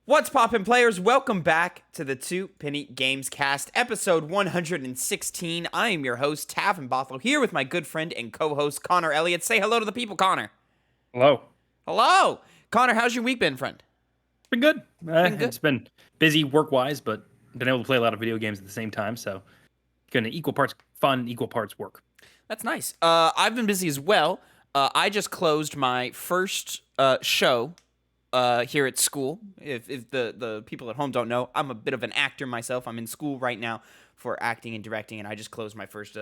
What's poppin', players? Welcome back to the Two Penny Gamescast, episode 116. I am your host, Tavin Bothel, here with my good friend and co-host, Connor Elliott. Say hello to the people, Connor. Hello. Hello. Connor, how's your week been, friend? It's been good. It's been busy work-wise, but been able to play a lot of video games at the same time, so kind of equal parts fun, equal parts work. That's nice. I've been busy as well. I just closed my first show here at school. If the people at home don't know, I'm a bit of an actor myself. I'm in school right now for acting and directing, and I just closed my first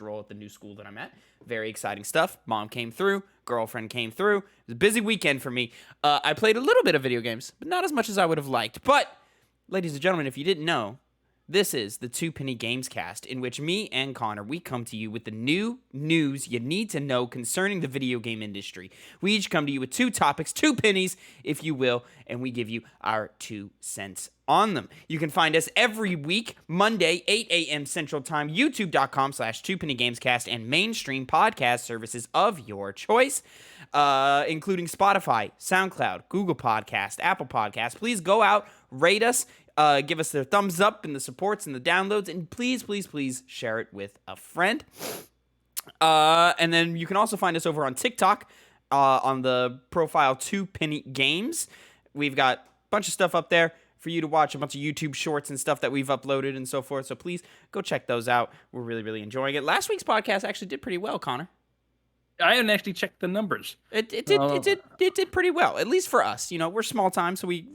role at the new school that I'm at. Very exciting stuff. Mom came through, girlfriend came through. It was a busy weekend for me. I played a little bit of video games, but not as much as I would have liked. But, ladies and gentlemen, if you didn't know, this is the Two Penny Gamescast, in which me and Connor, we come to you with the new news you need to know concerning the video game industry. We each come to you with two topics, two pennies, if you will, and we give you our 2 cents on them. You can find us every week, Monday, 8 a.m. Central Time, youtube.com/2pennygamescast, and mainstream podcast services of your choice, including Spotify, SoundCloud, Google Podcast, Apple Podcast. Please go out, rate us, give us the thumbs up and the supports and the downloads, and please, please, please share it with a friend. And then you can also find us over on TikTok on the profile 2 Penny Games. We've got a bunch of stuff up there for you to watch, a bunch of YouTube shorts and stuff that we've uploaded and so forth. So please go check those out. We're really, really enjoying it. Last week's podcast actually did pretty well, Connor. I hadn't actually checked the numbers. It did pretty well, at least for us. You know, we're small time, so we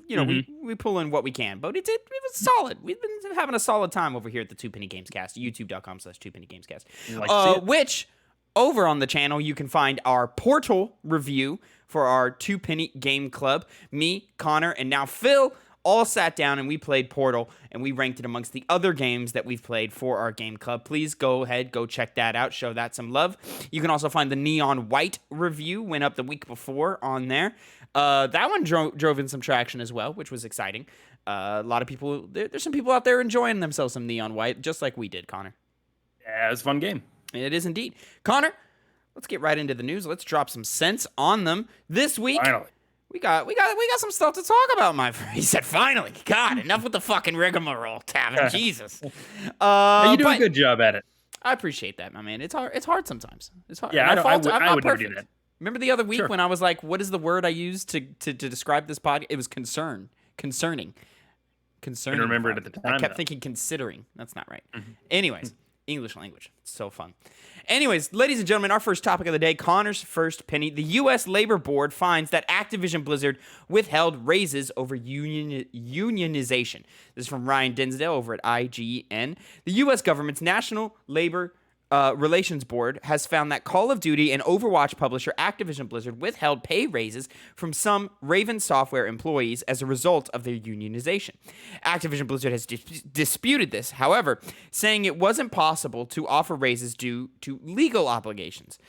pull in what we can. But it was solid. We've been having a solid time over here at the Two Penny Gamescast, youtube.com/2pennygamescast. Which over on the channel you can find our Portal review for our 2 Penny Game Club. Me, Connor, and now Phil all sat down and we played Portal, and we ranked it amongst the other games that we've played for our game club. Please go ahead, go check that out, show that some love. You can also find the Neon White review, went up the week before on there. That one drove in some traction as well, which was exciting. A lot of people, there's some people out there enjoying themselves some Neon White, just like we did, Connor. Yeah, it was a fun game. It is indeed. Connor, let's get right into the news. Let's drop some sense on them. This week, Finally. We got some stuff to talk about, my friend. He said, finally. God, enough with the fucking rigmarole, Tavin. Jesus. You do a good job at it. I appreciate that, my man. It's hard sometimes. It's hard. Yeah, I would never do that. Remember the other week when I was like, what is the word I used to describe this podcast? It was concerning. I remember it at the time. I kept thinking considering. That's not right. Mm-hmm. Anyways, English language. It's so fun. Anyways, ladies and gentlemen, our first topic of the day, Connor's first penny. The U.S. Labor Board finds that Activision Blizzard withheld raises over unionization. This is from Ryan Dinsdale over at IGN. The U.S. government's National Labor Relations Board has found that Call of Duty and Overwatch publisher Activision Blizzard withheld pay raises from some Raven Software employees as a result of their unionization. Activision Blizzard has disputed this, however, saying it wasn't possible to offer raises due to legal obligations.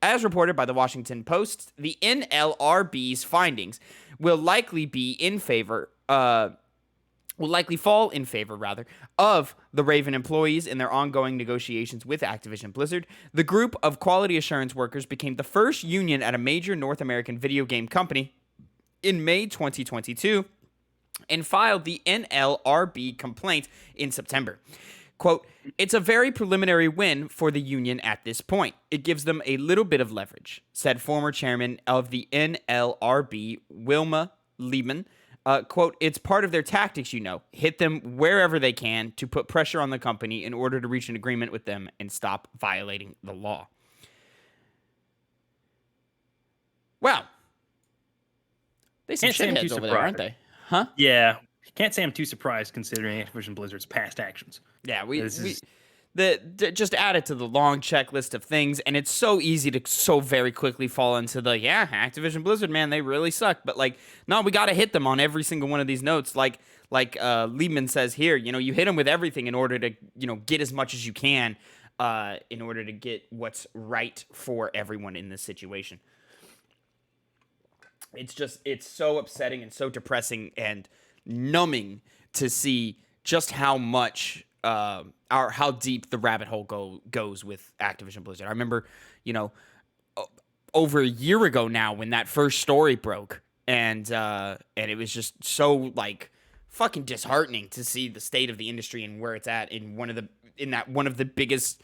As reported by the Washington Post, the NLRB's findings will likely fall in favor of the Raven employees in their ongoing negotiations with Activision Blizzard. The group of quality assurance workers became the first union at a major North American video game company in May 2022 and filed the NLRB complaint in September. Quote, "It's a very preliminary win for the union at this point. It gives them a little bit of leverage," said former chairman of the NLRB, Wilma Liebman. Quote, "It's part of their tactics, hit them wherever they can to put pressure on the company in order to reach an agreement with them and stop violating the law." Wow. They some shitheads over there, aren't they? Huh? Yeah. Can't say I'm too surprised considering Activision Blizzard's past actions. Yeah, just add it to the long checklist of things, and it's so easy to so very quickly fall into the, Activision Blizzard, man, they really suck. But, no, we got to hit them on every single one of these notes. Like Liebman says here, you hit them with everything in order to, get as much as you can in order to get what's right for everyone in this situation. It's so upsetting and so depressing and numbing to see just how much how deep the rabbit hole goes with Activision Blizzard. I remember, over a year ago now when that first story broke and it was just so like fucking disheartening to see the state of the industry and where it's at in one of the biggest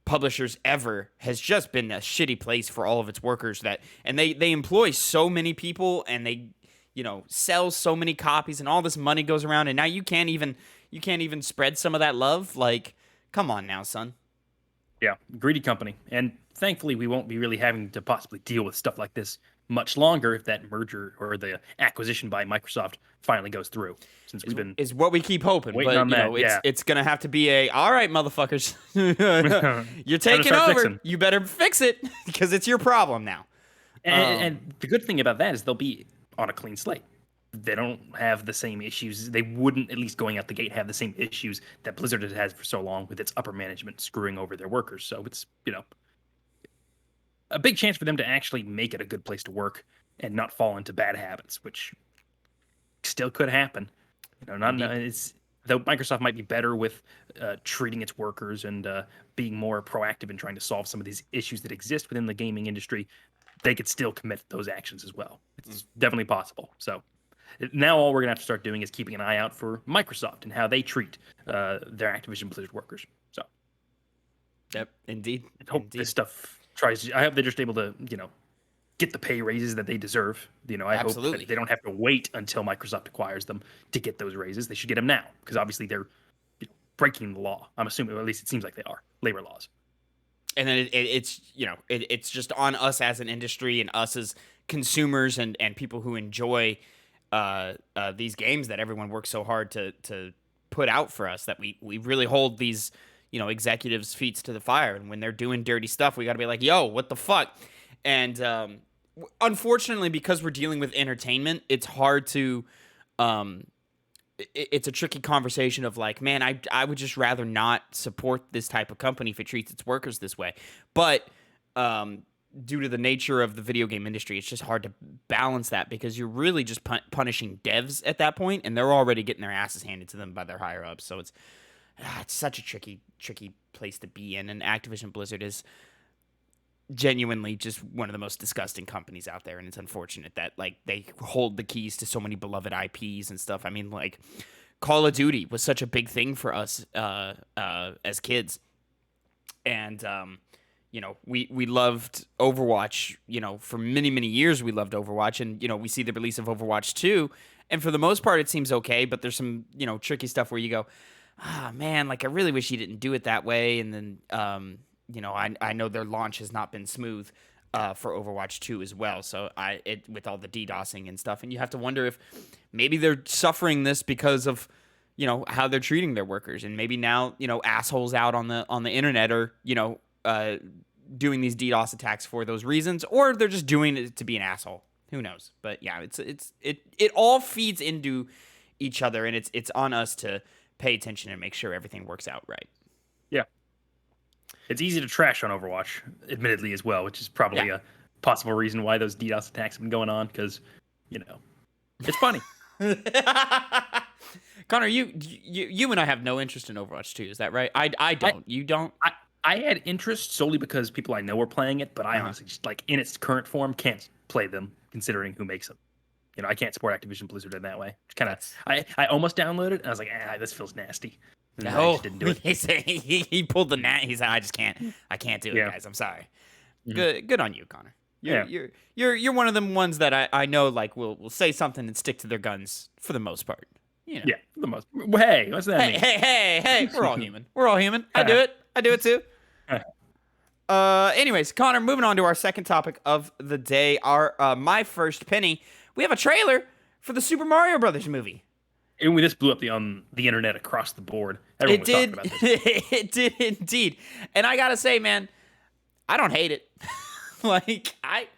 publishers ever has just been a shitty place for all of its workers and they employ so many people and they sell so many copies and all this money goes around and now you can't even spread some of that love. Like, come on now, son. Yeah, greedy company. And thankfully we won't be really having to possibly deal with stuff like this much longer if that merger or the acquisition by Microsoft finally goes through. Since we've been is what we keep hoping, but it's gonna have to be all right, motherfuckers. You're taking over. Fixing. You better fix it because it's your problem now. And the good thing about that is they'll be on a clean slate. They don't have the same issues. They wouldn't, at least going out the gate, have the same issues that Blizzard has had for so long with its upper management screwing over their workers. So it's a big chance for them to actually make it a good place to work and not fall into bad habits, which still could happen. Though Microsoft might be better with treating its workers and being more proactive in trying to solve some of these issues that exist within the gaming industry, they could still commit those actions as well. It's definitely possible. So now all we're going to have to start doing is keeping an eye out for Microsoft and how they treat their Activision Blizzard workers. So, yep, indeed. I hope this stuff I hope they're just able to, get the pay raises that they deserve. I hope that they don't have to wait until Microsoft acquires them to get those raises. They should get them now because obviously they're breaking the law. I'm assuming, or at least it seems like they are, labor laws. And then it's just on us as an industry and us as consumers and people who enjoy these games that everyone works so hard to put out for us that we really hold these executives' feet to the fire, and when they're doing dirty stuff, we got to be like, yo, what the fuck? And unfortunately, because we're dealing with entertainment, it's hard to it's a tricky conversation of like, man, I would just rather not support this type of company if it treats its workers this way. But due to the nature of the video game industry, it's just hard to balance that because you're really just punishing devs at that point, and they're already getting their asses handed to them by their higher ups. So it's such a tricky place to be in, and Activision Blizzard is genuinely just one of the most disgusting companies out there, and it's unfortunate that like they hold the keys to so many beloved IPs and stuff. I mean, like Call of Duty was such a big thing for us as kids, and we loved Overwatch. For many years we loved Overwatch, and we see the release of Overwatch 2, and for the most part it seems okay, but there's some tricky stuff where you go, man, like I really wish you didn't do it that way. And then I know their launch has not been smooth for Overwatch 2 as well. So with all the DDoSing and stuff, and you have to wonder if maybe they're suffering this because of how they're treating their workers, and maybe now assholes out on the internet are doing these DDoS attacks for those reasons, or they're just doing it to be an asshole. Who knows? But yeah, it all feeds into each other, and it's on us to pay attention and make sure everything works out right. Yeah. It's easy to trash on Overwatch, admittedly, as well, which is probably a possible reason why those DDoS attacks have been going on, because, it's funny. Connor, you and I have no interest in Overwatch 2, is that right? I don't. You don't? I had interest solely because people I know were playing it, but I honestly just, like, in its current form, can't play them, considering who makes them. I can't support Activision Blizzard in that way. I almost downloaded it, and I was like, this feels nasty. And I just didn't do it. He pulled the net. He said, I can't do it, guys. I'm sorry. Mm-hmm. Good on you, Connor. You're one of them ones that I know like will say something and stick to their guns for the most part. Yeah, for the most. Hey, what's that mean? Hey, we're all human. We're all human. I do it too. Anyways, Connor, moving on to our second topic of the day, our my first penny. We have a trailer for the Super Mario Brothers movie. And this blew up the internet across the board. Everyone was talking about this. It did indeed. And I gotta say, man, I don't hate it. Like I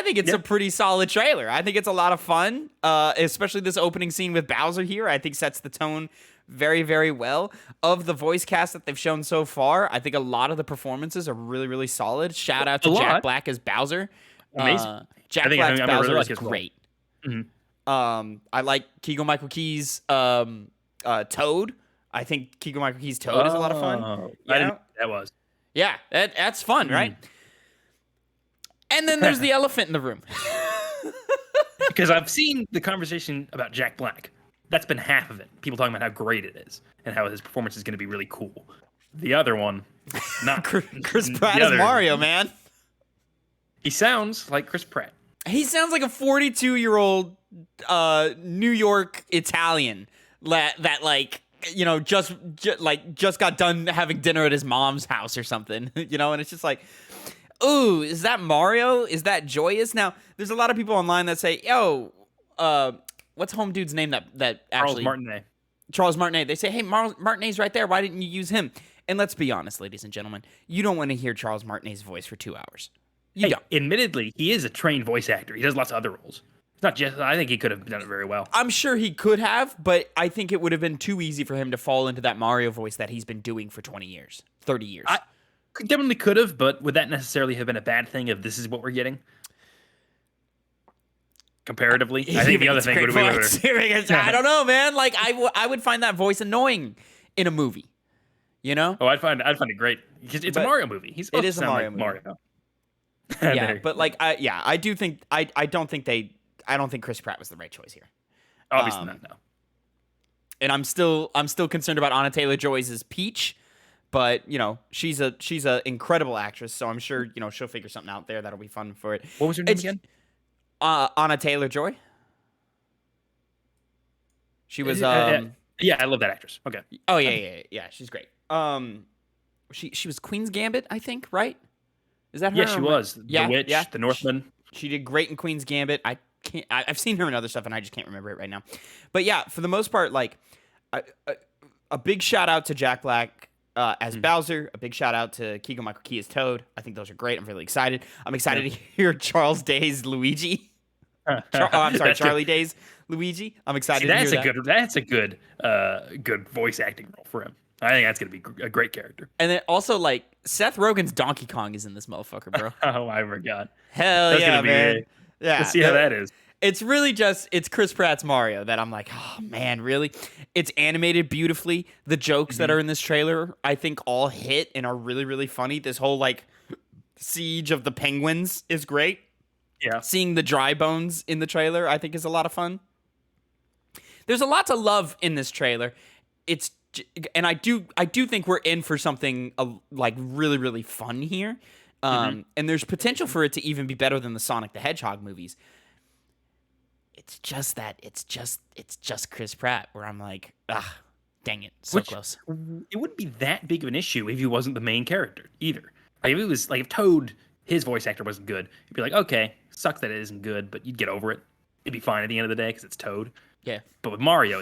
think it's a pretty solid trailer. I think it's a lot of fun, especially this opening scene with Bowser here. I think sets the tone very, very well. Of the voice cast that they've shown so far, I think a lot of the performances are really, really solid. Shout out to Jack Black as Bowser. Amazing. Jack Black's Bowser is great. Mm-hmm. I like Keegan-Michael Key's Toad. I think Keegan-Michael Key's Toad is a lot of fun. I didn't know that was. Yeah, that's fun, right? And then there's the elephant in the room. Because I've seen the conversation about Jack Black. That's been half of it. People talking about how great it is and how his performance is going to be really cool. The other one, not Chris Pratt is Mario, man. He sounds like Chris Pratt. He sounds like a 42-year-old New York Italian that like, you know, just got done having dinner at his mom's house or something, you know, and it's just like, ooh, is that Mario? Is that joyous? Now, there's a lot of people online that say, yo, what's home dude's name that actually... Charles Martinet. They say, hey, Martinet's right there. Why didn't you use him? And let's be honest, ladies and gentlemen, you don't want to hear Charles Martinet's voice for 2 hours. You don't. Admittedly, he is a trained voice actor. He does lots of other roles. It's not just... I think he could have done it very well. I'm sure he could have, but I think it would have been too easy for him to fall into that Mario voice that he's been doing for 20 years, 30 years. Definitely could have, but would that necessarily have been a bad thing if this is what we're getting? Comparatively, I think the other thing would have been... I don't know, man. Like, I would find that voice annoying in a movie. You know? Oh, I'd find it great because it's a Mario movie. It is a Mario movie. Mario. Yeah, but like, I do think I don't think Chris Pratt was the right choice here. Obviously not. No. And I'm still concerned about Anna Taylor-Joy's as Peach. But, you know, she's a incredible actress, so I'm sure, you know, she'll figure something out there that'll be fun for it. What was her name again? Anna Taylor-Joy. She was yeah, I love that actress. Okay. Oh yeah, she's great. She was Queen's Gambit, I think, right? Is that her? Yeah, she was. The Witch, the Northman. She did great in Queen's Gambit. I've seen her in other stuff and I just can't remember it right now. But yeah, for the most part, like a big shout out to Jack Black as Bowser, a big shout out to Keegan-Michael Key as Toad. I think those are great. I'm really excited. I'm excited to hear Charles Day's Luigi. I'm sorry, Charlie Day's Luigi. I'm excited to hear that. That's a good voice acting role for him. I think that's going to be a great character. And then also, like, Seth Rogen's Donkey Kong is in this motherfucker, bro. Oh, I forgot. Hell yeah, man. Yeah. Let's see how that is. It's really it's Chris Pratt's Mario that I'm like, oh, man, really? It's animated beautifully. The jokes that are in this trailer, I think, all hit and are really, really funny. This whole, like, siege of the penguins is great. Yeah. Seeing the dry bones in the trailer, I think, is a lot of fun. There's a lot to love in this trailer. And I do think we're in for something like really, really fun here. And there's potential for it to even be better than the Sonic the Hedgehog movies. It's just Chris Pratt where I'm like, dang it, close. It wouldn't be that big of an issue if he wasn't the main character either. Like if it was like if Toad, his voice actor wasn't good, you'd be like, okay, sucks that it isn't good, but you'd get over it. It'd be fine at the end of the day because it's Toad. Yeah. But with Mario,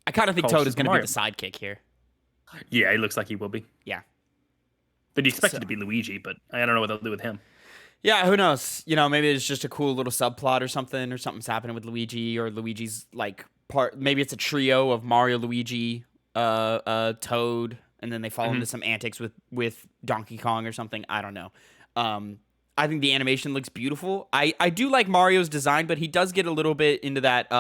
I kind of think Toad is going to be the sidekick here. Yeah, he looks like he will be. Yeah. But you expect it to be Luigi, but I don't know what they'll do with him. Yeah, who knows? You know, maybe it's just a cool little subplot or something's happening with Luigi, or Luigi's like part. Maybe it's a trio of Mario, Luigi, Toad, and then they fall into some antics with Donkey Kong or something. I don't know. I think the animation looks beautiful. I do like Mario's design, but he does get a little bit into that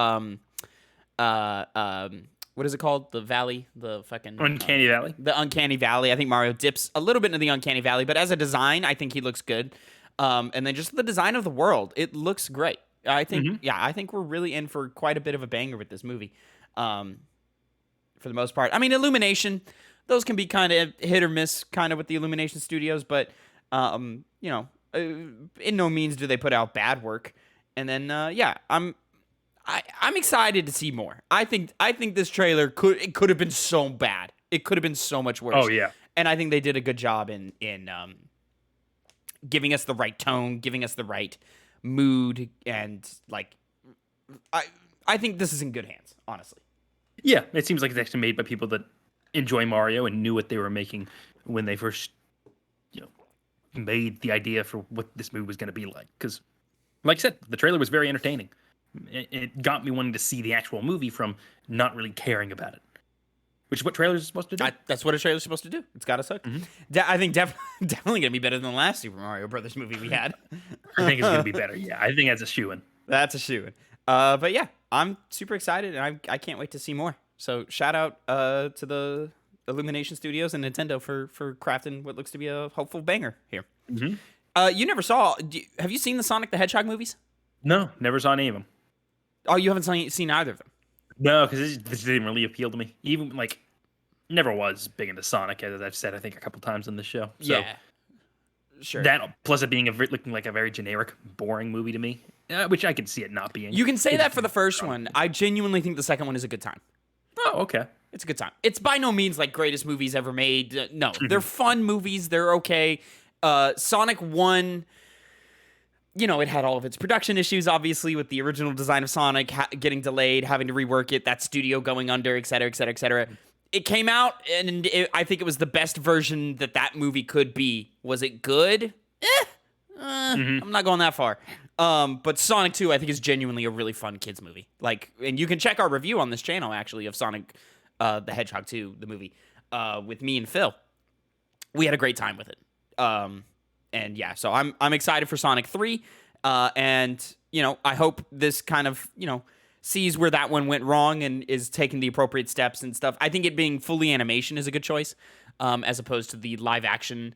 what is it called? The valley, the fucking Uncanny Valley. The Uncanny Valley. I think Mario dips a little bit into the Uncanny Valley, but as a design, I think he looks good. And then just the design of the world, it looks great. I think, I think we're really in for quite a bit of a banger with this movie. For the most part, I mean, Illumination, those can be kind of hit or miss, kind of with the Illumination Studios, but you know, in no means do they put out bad work. And then, I'm excited to see more. I think this trailer could have been so bad. It could have been so much worse. Oh yeah. And I think they did a good job in giving us the right tone, giving us the right mood, and like I think this is in good hands, honestly. Yeah, it seems like it's actually made by people that enjoy Mario and knew what they were making when they first, made the idea for what this movie was going to be like. Because, like I said, the trailer was very entertaining. It got me wanting to see the actual movie from not really caring about it, which is what trailers are supposed to do. That's what a trailer's supposed to do. It's got us hooked. I think definitely going to be better than the last Super Mario Brothers movie we had. I think it's going to be better. Yeah, I think that's a shoo-in. That's a shoo-in. But yeah, I'm super excited, and I can't wait to see more. So shout out to the Illumination Studios and Nintendo for crafting what looks to be a hopeful banger here. You never saw... Have you seen the Sonic the Hedgehog movies? No, never saw any of them. Oh, you haven't seen either of them. No, because this didn't really appeal to me. Even like, never was big into Sonic, as I've said I think a couple times on this show. So Yeah, sure. that plus it being looking like a very generic, boring movie to me, which I could see it not being. You can say It that just for the first one. I genuinely think the second one is a good time. Oh, okay. It's a good time. It's by no means like greatest movies ever made. No, they're fun movies. They're okay. Sonic 1, you know, it had all of its production issues, obviously, with the original design of Sonic getting delayed, having to rework it, that studio going under, et cetera, et cetera, et cetera. It came out, and I think it was the best version that movie could be. Was it good? I'm not going that far. But Sonic 2, I think, is genuinely a really fun kids movie. Like, and you can check our review on this channel, actually, of Sonic the Hedgehog 2, the movie, with me and Phil. We had a great time with it. And yeah, so I'm excited for Sonic 3. And, you know, I hope this kind of, you know, sees where that one went wrong and is taking the appropriate steps and stuff. I think it being fully animation is a good choice, as opposed to the live action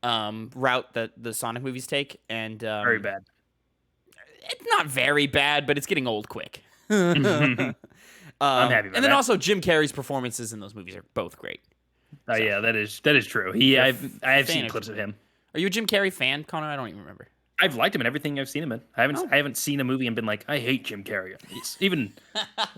route that the Sonic movies take. And Very bad. It's not very bad, but it's getting old quick. I'm happy about and then that. also Jim Carrey's performances in those movies are both great. Oh yeah, that is true. I've seen clips of him. Are you a Jim Carrey fan, Connor? I don't even remember. I've liked him in everything I've seen him in. I haven't seen a movie and been like, I hate Jim Carrey. It's even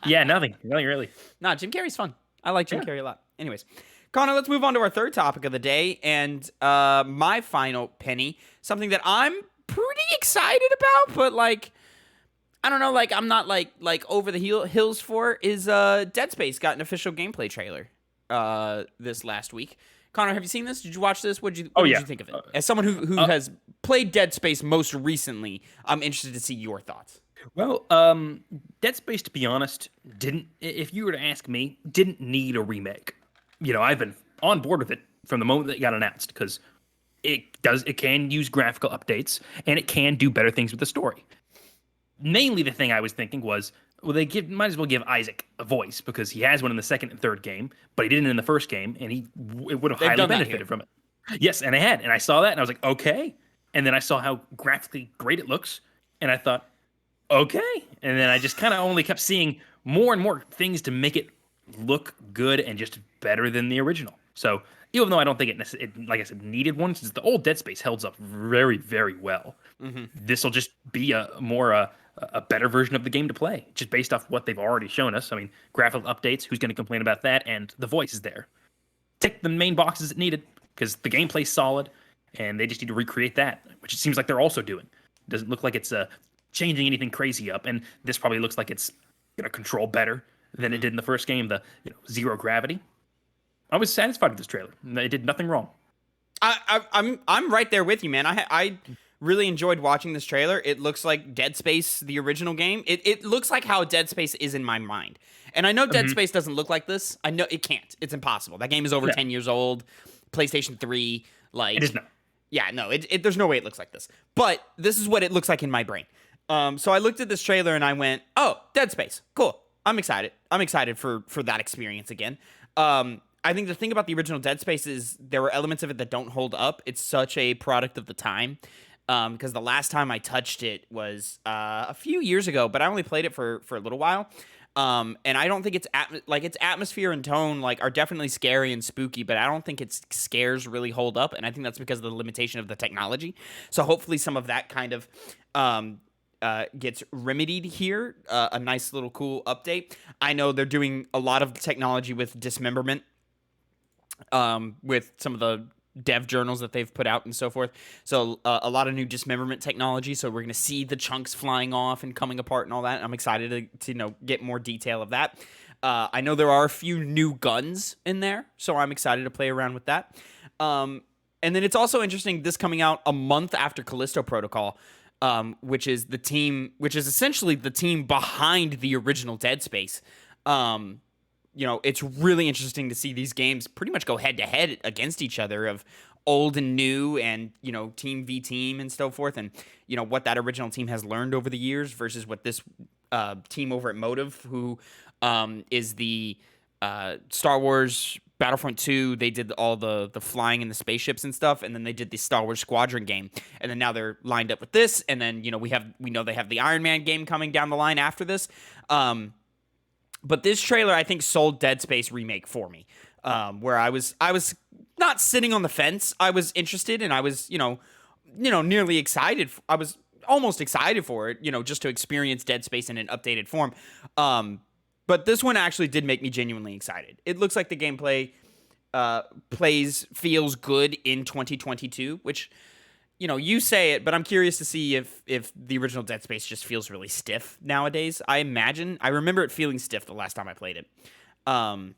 nothing really. Nah, Jim Carrey's fun. I like Jim Carrey a lot. Anyways, Connor, let's move on to our third topic of the day, and my final penny, something that I'm pretty excited about, but like, I don't know, like I'm not like over the hills for, is Dead Space got an official gameplay trailer this last week. Connor, have you seen this? Did you watch this? What did you think of it? As someone who has played Dead Space most recently, I'm interested to see your thoughts. Well, Dead Space, to be honest, if you were to ask me, didn't need a remake. You know, I've been on board with it from the moment that it got announced, because it can use graphical updates, and it can do better things with the story. Mainly the thing I was thinking was, well, might as well give Isaac a voice, because he has one in the second and third game, but he didn't in the first game, and it would have highly benefited from it. Yes, and I saw that, and I was like, okay. And then I saw how graphically great it looks, and I thought, okay. And then I just kind of only kept seeing more and more things to make it look good and just better than the original. So even though I don't think it like I said, needed one, since the old Dead Space holds up very, very well, this will just be a better version of the game to play, just based off what they've already shown us. I mean, graphical updates, who's going to complain about that? And the voice is there. Tick the main boxes it needed, because the gameplay's solid, and they just need to recreate that, which it seems like they're also doing. Doesn't look like it's changing anything crazy up, and this probably looks like it's going to control better than it did in the first game, the zero gravity. I was satisfied with this trailer. It did nothing wrong. I'm right there with you, man. I really enjoyed watching this trailer. It looks like Dead Space, the original game. It looks like how Dead Space is in my mind. And I know Dead Space doesn't look like this. I know it can't. It's impossible. That game is over 10 years old. PlayStation 3, like... It is not. Yeah, no, there's no way it looks like this. But this is what it looks like in my brain. So I looked at this trailer and I went, oh, Dead Space. Cool. I'm excited. I'm excited for that experience again. I think the thing about the original Dead Space is there were elements of it that don't hold up. It's such a product of the time. Because the last time I touched it was a few years ago, but I only played it for a little while. And I don't think its atmosphere and tone are definitely scary and spooky, but I don't think its scares really hold up. And I think that's because of the limitation of the technology. So hopefully some of that kind of gets remedied here. A nice little cool update. I know they're doing a lot of technology with dismemberment, with some of the dev journals that they've put out and so forth. So a lot of new dismemberment technology. So we're going to see the chunks flying off and coming apart and all that. I'm excited to get more detail of that. I know there are a few new guns in there, so I'm excited to play around with that. And then it's also interesting, this coming out a month after Callisto Protocol, which is essentially the team behind the original Dead Space. It's really interesting to see these games pretty much go head to head against each other, of old and new, and team v team and so forth, and what that original team has learned over the years versus what this team over at Motive, who is the Star Wars Battlefront 2, they did all the flying in the spaceships and stuff, and then they did the Star Wars Squadron game, and then now they're lined up with this, and then we know they have the Iron Man game coming down the line after this. But this trailer, I think, sold Dead Space Remake for me, where I was not sitting on the fence. I was interested, and I was nearly excited. I was almost excited for it, just to experience Dead Space in an updated form. But this one actually did make me genuinely excited. It looks like the gameplay feels good in 2022, which, you say it, but I'm curious to see if the original Dead Space just feels really stiff nowadays. I remember it feeling stiff the last time I played it. And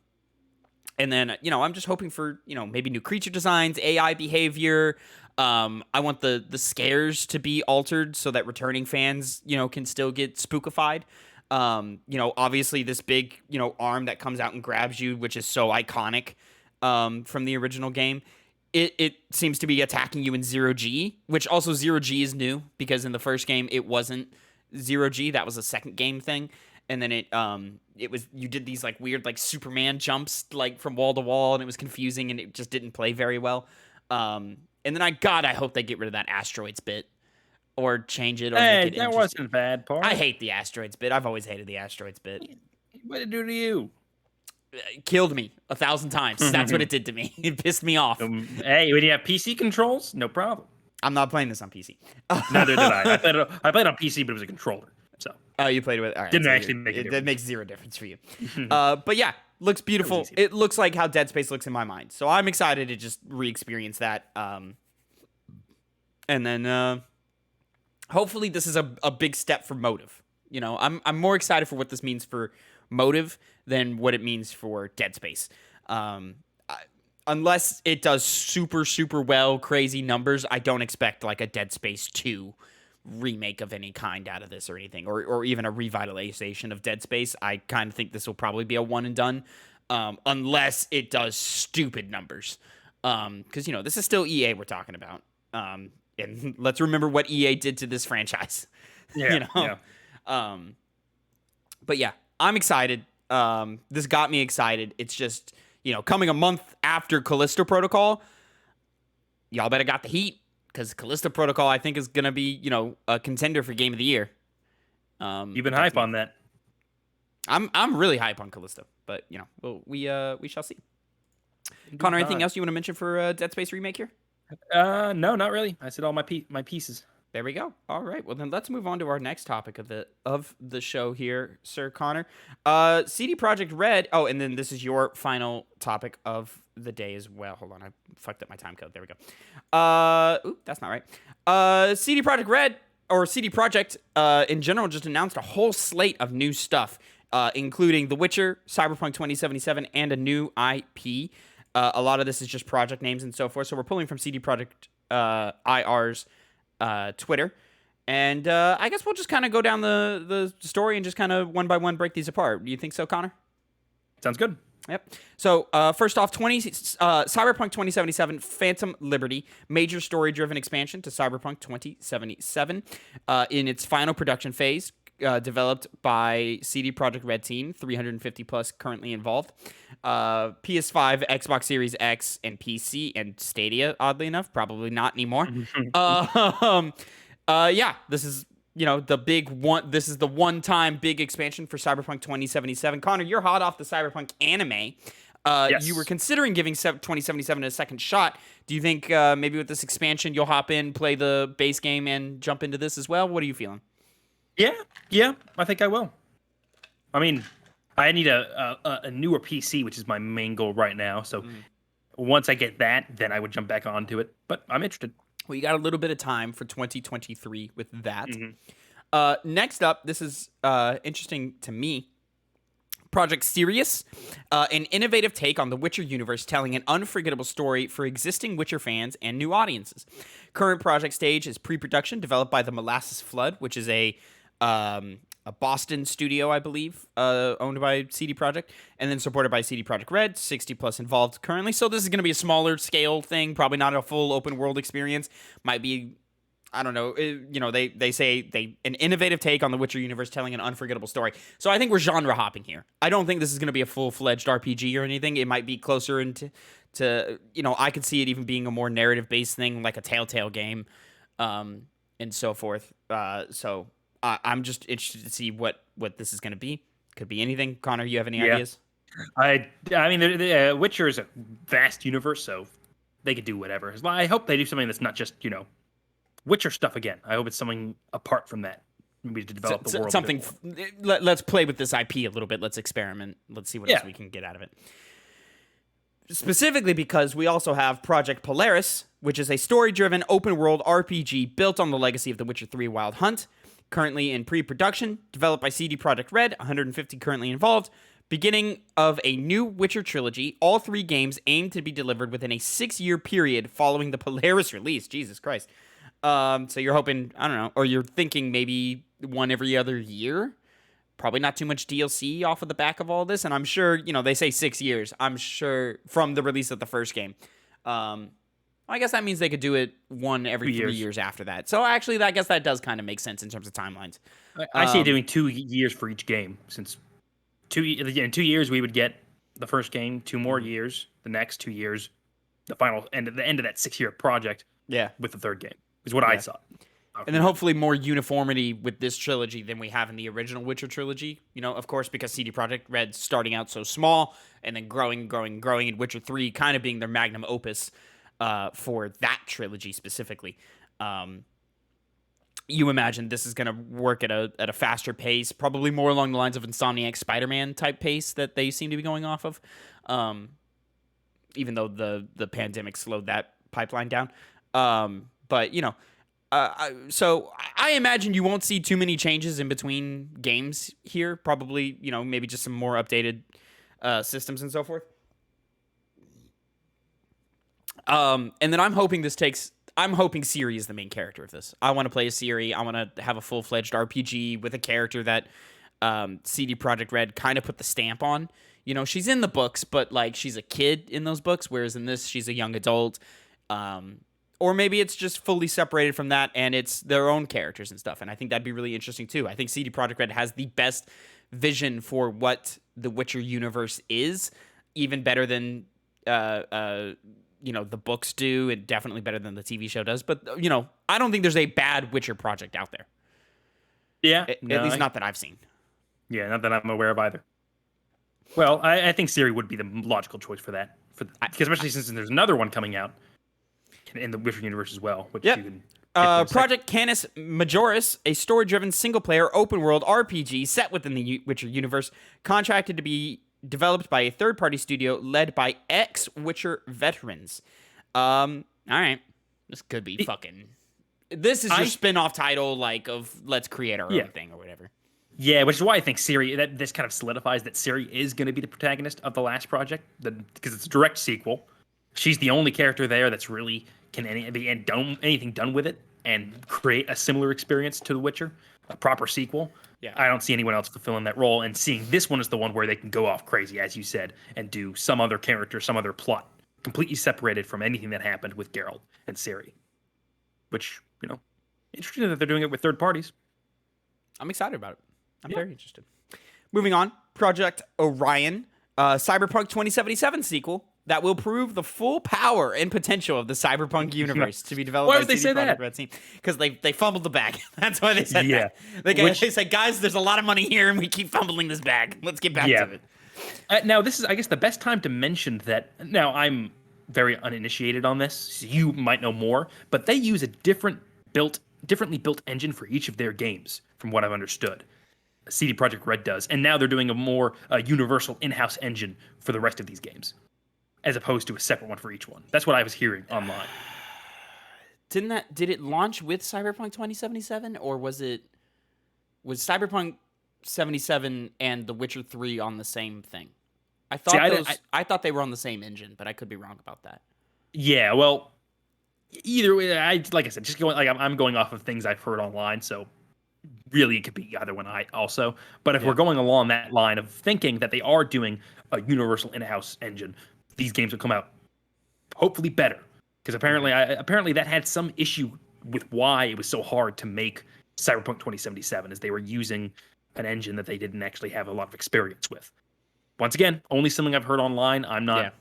then, I'm just hoping for, maybe new creature designs, AI behavior. I want the scares to be altered so that returning fans, can still get spookified. Obviously this big, arm that comes out and grabs you, which is so iconic from the original game. It seems to be attacking you in 0G, which also 0G is new because in the first game it wasn't 0G. That was a second game thing. And then you did these like weird like Superman jumps like from wall to wall, and it was confusing and it just didn't play very well. And then I hope they get rid of that asteroids bit. Or change it. Or make it that wasn't bad, part. I hate the asteroids bit. I've always hated the asteroids bit. What did it do to you? It killed me 1,000 times. That's what it did to me. It pissed me off. Hey, when you have PC controls, no problem. I'm not playing this on PC. Neither did I. I played on PC, but it was a controller. So. Oh, you played with it? All right. Didn't actually make a difference. That makes zero difference for you. But yeah, looks beautiful. It looks like how Dead Space looks in my mind. So I'm excited to just re-experience that. And then... hopefully this is a big step for Motive. I'm more excited for what this means for Motive than what it means for Dead Space. Unless it does super, super well, crazy numbers, I don't expect like a Dead Space 2 remake of any kind out of this or anything, or even a revitalization of Dead Space. I kind of think this will probably be a one and done, unless it does stupid numbers. Because, this is still EA we're talking about. And let's remember what EA did to this franchise. Yeah. But yeah, I'm excited. This got me excited. It's just, coming a month after Callisto Protocol, y'all better got the heat, because Callisto Protocol, I think, is going to be, a contender for Game of the Year. You've been hype on that. I'm really hype on Callisto, but, we shall see. Connor, anything else you want to mention for Dead Space Remake here? No, not really. I said all my pieces. There we go. All right. Well, then let's move on to our next topic of the show here, Sir Connor. CD Projekt Red. Oh, and then this is your final topic of the day as well. Hold on, I fucked up my time code. There we go. Ooh, that's not right. CD Projekt Red, or CD Projekt in general, just announced a whole slate of new stuff, including The Witcher, Cyberpunk 2077, and a new IP. A lot of this is just project names and so forth. So we're pulling from CD Projekt IR's Twitter. And I guess we'll just kind of go down the story and just kind of one by one break these apart. Do you think so, Connor? Sounds good. Yep. So first off, Cyberpunk 2077 Phantom Liberty, major story-driven expansion to Cyberpunk 2077 in its final production phase, developed by CD Projekt Red team, 350 plus currently involved. PS5, Xbox Series X, and PC, and Stadia, oddly enough. Probably not anymore. Yeah, this is, the big one. This is the one-time big expansion for Cyberpunk 2077. Connor, you're hot off the Cyberpunk anime. Yes. You were considering giving 2077 a second shot. Do you think maybe with this expansion you'll hop in, play the base game, and jump into this as well? What are you feeling? Yeah, I think I will. I mean, I need a newer PC, which is my main goal right now. So once I get that, then I would jump back onto it. But I'm interested. Well, you got a little bit of time for 2023 with that. Next up, this is interesting to me. Project Sirius, an innovative take on the Witcher universe, telling an unforgettable story for existing Witcher fans and new audiences. Current project stage is pre-production, developed by the Molasses Flood, which is a Boston studio, I believe, owned by CD Projekt, and then supported by CD Projekt Red, 60 plus involved currently. So this is going to be a smaller scale thing, probably not a full open world experience. Might be I don't know. They say an innovative take on the Witcher universe, telling an unforgettable story. So I think we're genre hopping here. I don't think this is going to be a full-fledged RPG or anything. It might be closer into I could see it even being a more narrative-based thing, like a Telltale game, and so forth. So I'm just interested to see what this is going to be. Could be anything. Connor, you have any ideas? I mean, the Witcher is a vast universe, so they could do whatever. I hope they do something that's not just, Witcher stuff again. I hope it's something apart from that. Maybe to develop the world. Something. Let's play with this IP a little bit. Let's experiment. Let's see what else we can get out of it. Specifically because we also have Project Polaris, which is a story-driven open-world RPG built on the legacy of The Witcher 3 Wild Hunt, currently in pre-production, developed by CD Projekt Red, 150 currently involved. Beginning of a new Witcher trilogy, all 3 games aim to be delivered within a 6-year period following the Polaris release. Jesus Christ. So you're hoping, I don't know, or you're thinking maybe one every other year? Probably not too much DLC off of the back of all this. And I'm sure, they say 6 years. I'm sure from the release of the first game. I guess that means they could do it one every 3 years after that. So actually, I guess that does kind of make sense in terms of timelines. I see doing 2 years for each game, since in 2 years we would get the first game, 2 more years, the next 2 years, the end of that 6-year project. Yeah, with the third game is what I saw. And then hopefully more uniformity with this trilogy than we have in the original Witcher trilogy. Of course, because CD Projekt Red starting out so small and then growing, and Witcher 3 kind of being their magnum opus for that trilogy specifically. You imagine this is going to work at a faster pace, probably more along the lines of Insomniac Spider-Man type pace that they seem to be going off of, even though the pandemic slowed that pipeline down. So I imagine you won't see too many changes in between games here. Probably, maybe just some more updated systems and so forth. And then I'm hoping Ciri is the main character of this. I want to play as Ciri. I want to have a full-fledged RPG with a character that CD Projekt Red kind of put the stamp on. She's in the books, but she's a kid in those books, whereas in this she's a young adult. Or maybe it's just fully separated from that and it's their own characters and stuff. And I think that'd be really interesting too. I think CD Projekt Red has the best vision for what the Witcher universe is, even better than the books do, and definitely better than the TV show does. But I don't think there's a bad Witcher project out there. Yeah, at least not that I've seen. Yeah, not that I'm aware of either. Well, I think Ciri would be the logical choice for that, because especially since there's another one coming out in the Witcher universe as well. Which you can Project Canis Majoris, a story-driven single-player open-world RPG set within the Witcher universe, contracted to be developed by a third-party studio led by ex-Witcher veterans. All right, this could be fucking. This is your spin-off title, of let's create our own thing or whatever. Yeah, which is why I think Ciri. This kind of solidifies that Ciri is going to be the protagonist of the last project, because it's a direct sequel. She's the only character there that's really anything done with it and create a similar experience to The Witcher, a proper sequel. Yeah, I don't see anyone else fulfilling that role, and seeing this one is the one where they can go off crazy, as you said, and do some other character, some other plot, completely separated from anything that happened with Geralt and Ciri. Which, interesting that they're doing it with third parties. I'm excited about it. I'm very interested. Moving on, Project Orion, Cyberpunk 2077 sequel that will prove the full power and potential of the Cyberpunk universe to be developed by CD Projekt Red team. Because they fumbled the bag. That's why they said that. They said, guys, there's a lot of money here and we keep fumbling this bag. Let's get back to it. Now, this is, I guess, the best time to mention that. Now, I'm very uninitiated on this, so you might know more, but they use a differently built engine for each of their games, from what I've understood. CD Projekt Red does, and now they're doing a more universal in-house engine for the rest of these games, as opposed to a separate one for each one. That's what I was hearing online. Did it launch with Cyberpunk 2077, or was Cyberpunk 77 and The Witcher 3 on the same thing? I thought they were on the same engine, but I could be wrong about that. Yeah, well, either way, like I said, just going I'm going off of things I've heard online, so really it could be either one. But if we're going along that line of thinking that they are doing a universal in-house engine, these games will come out hopefully better, because apparently that had some issue with why it was so hard to make Cyberpunk 2077, is they were using an engine that they didn't actually have a lot of experience with. Once again, only something I've heard online. I'm Yeah. not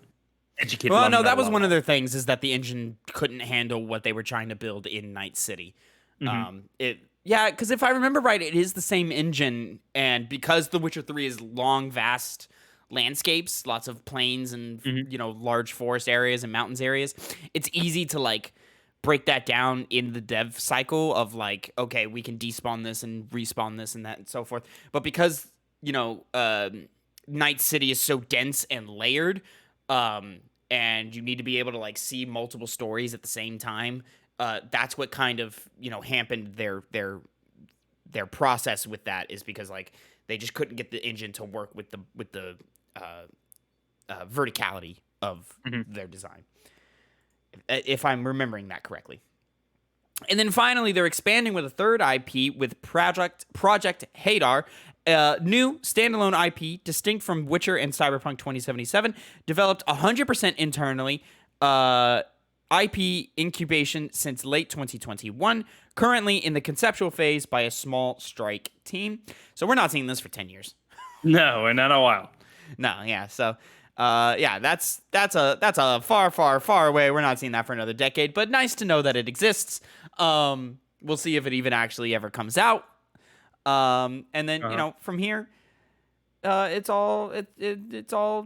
educated Well, on no, that that was at one of all. their things, is that the engine couldn't handle what they were trying to build in Night City. Because if I remember right, it is the same engine, and because The Witcher 3 is long, vast landscapes, lots of plains and large forest areas and mountains areas, it's easy to like break that down in the dev cycle of like, okay, we can despawn this and respawn this and that and so forth. But because Night City is so dense and layered, and you need to be able to like see multiple stories at the same time. That's what kind of hampered their process with that, is because like they just couldn't get the engine to work with the verticality of their design, if I'm remembering that correctly. And then finally, they're expanding with a third IP with Project Hadar, a new standalone IP distinct from Witcher and Cyberpunk 2077, developed 100% internally, IP incubation since late 2021, currently in the conceptual phase by a small strike team. So we're not seeing this for 10 years. No, and not a while. No, yeah. So, that's a far away. We're not seeing that for another decade, but nice to know that it exists. We'll see if it even actually ever comes out. And then from here, it's all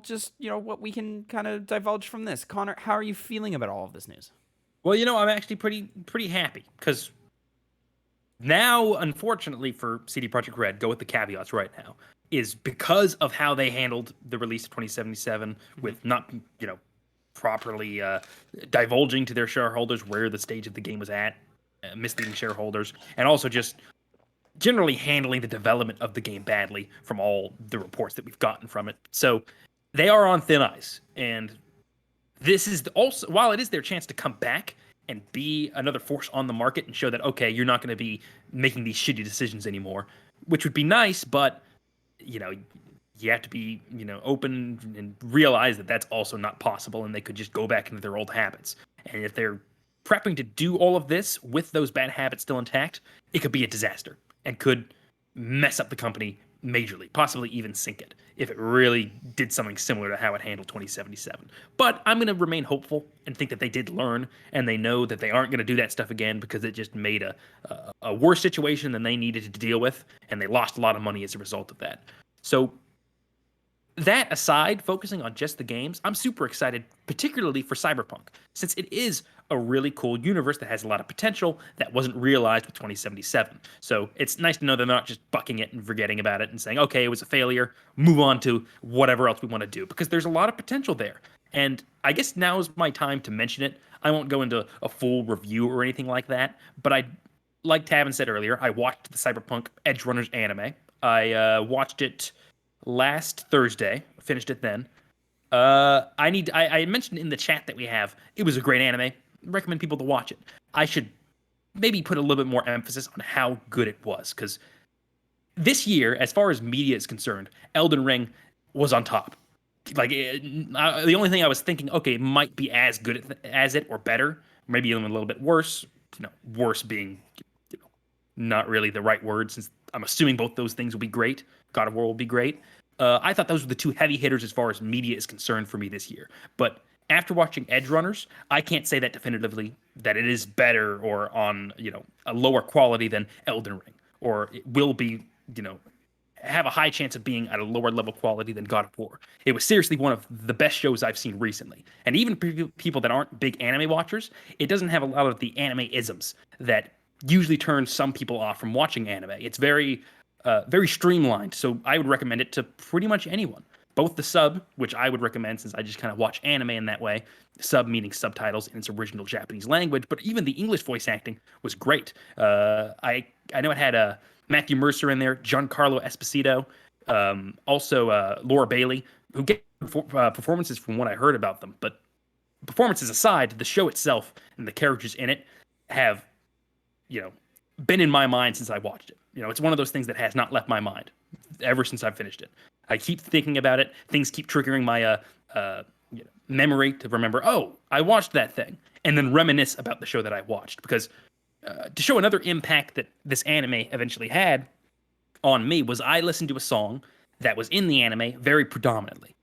just what we can kind of divulge from this. Connor, how are you feeling about all of this news? Well, I'm actually pretty happy, because now, unfortunately for CD Projekt Red, go with the caveats right now, is because of how they handled the release of 2077 with not properly divulging to their shareholders where the stage of the game was at, misleading shareholders, and also just generally handling the development of the game badly from all the reports that we've gotten from it. So they are on thin ice, and this is also, while it is their chance to come back and be another force on the market and show that, okay, you're not going to be making these shitty decisions anymore, which would be nice, but you have to be open and realize that that's also not possible, and they could just go back into their old habits. And if they're prepping to do all of this with those bad habits still intact, it could be a disaster and could mess up the company majorly, possibly even sink it, if it really did something similar to how it handled 2077. But I'm going to remain hopeful and think that they did learn, and they know that they aren't going to do that stuff again, because it just made a worse situation than they needed to deal with, and they lost a lot of money as a result of that. So that aside, focusing on just the games, I'm super excited, particularly for Cyberpunk, since it is a really cool universe that has a lot of potential that wasn't realized with 2077. So it's nice to know they're not just bucking it and forgetting about it and saying, okay, it was a failure, move on to whatever else we want to do, because there's a lot of potential there. And I guess now is my time to mention it. I won't go into a full review or anything like that, but like Tavin said earlier, I watched the Cyberpunk Edgerunners anime. I watched it last Thursday, finished it then. I mentioned in the chat that we have, it was a great anime. Recommend people to watch it. I should maybe put a little bit more emphasis on how good it was, because this year, as far as media is concerned, Elden Ring was on top. Like the only thing I was thinking, okay, it might be as good as it or better, maybe even a little bit worse. Worse being not really the right word, since I'm assuming both those things will be great. God of War will be great. I thought those were the two heavy hitters as far as media is concerned for me this year. But after watching Edgerunners, I can't say that definitively that it is better or on a lower quality than Elden Ring, or it will be have a high chance of being at a lower level quality than God of War. It was seriously one of the best shows I've seen recently. And even people that aren't big anime watchers, it doesn't have a lot of the anime isms that usually turn some people off from watching anime. It's very streamlined, so I would recommend it to pretty much anyone. Both the sub, which I would recommend since I just kind of watch anime in that way, sub meaning subtitles in its original Japanese language, but even the English voice acting was great. I know it had Matthew Mercer in there, Giancarlo Esposito, also Laura Bailey, who get performances from what I heard about them. But performances aside, the show itself and the characters in it have, been in my mind since I watched it. It's one of those things that has not left my mind ever since I've finished it. I keep thinking about it. Things keep triggering my memory to remember, oh, I watched that thing, and then reminisce about the show that I watched, because to show another impact that this anime eventually had on me was I listened to a song that was in the anime very predominantly.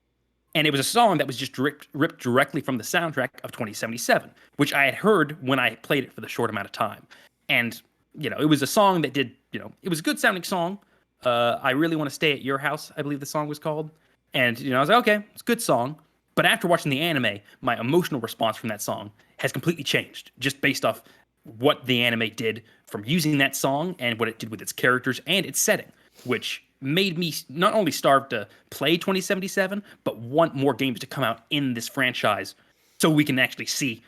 And it was a song that was just ripped directly from the soundtrack of 2077, which I had heard when I played it for the short amount of time. And, it was a song that did, it was a good sounding song. I Really Want to Stay at Your House, I believe the song was called. And, I was like, okay, it's a good song. But after watching the anime, my emotional response from that song has completely changed, just based off what the anime did from using that song and what it did with its characters and its setting, which made me not only starve to play 2077, but want more games to come out in this franchise so we can actually see,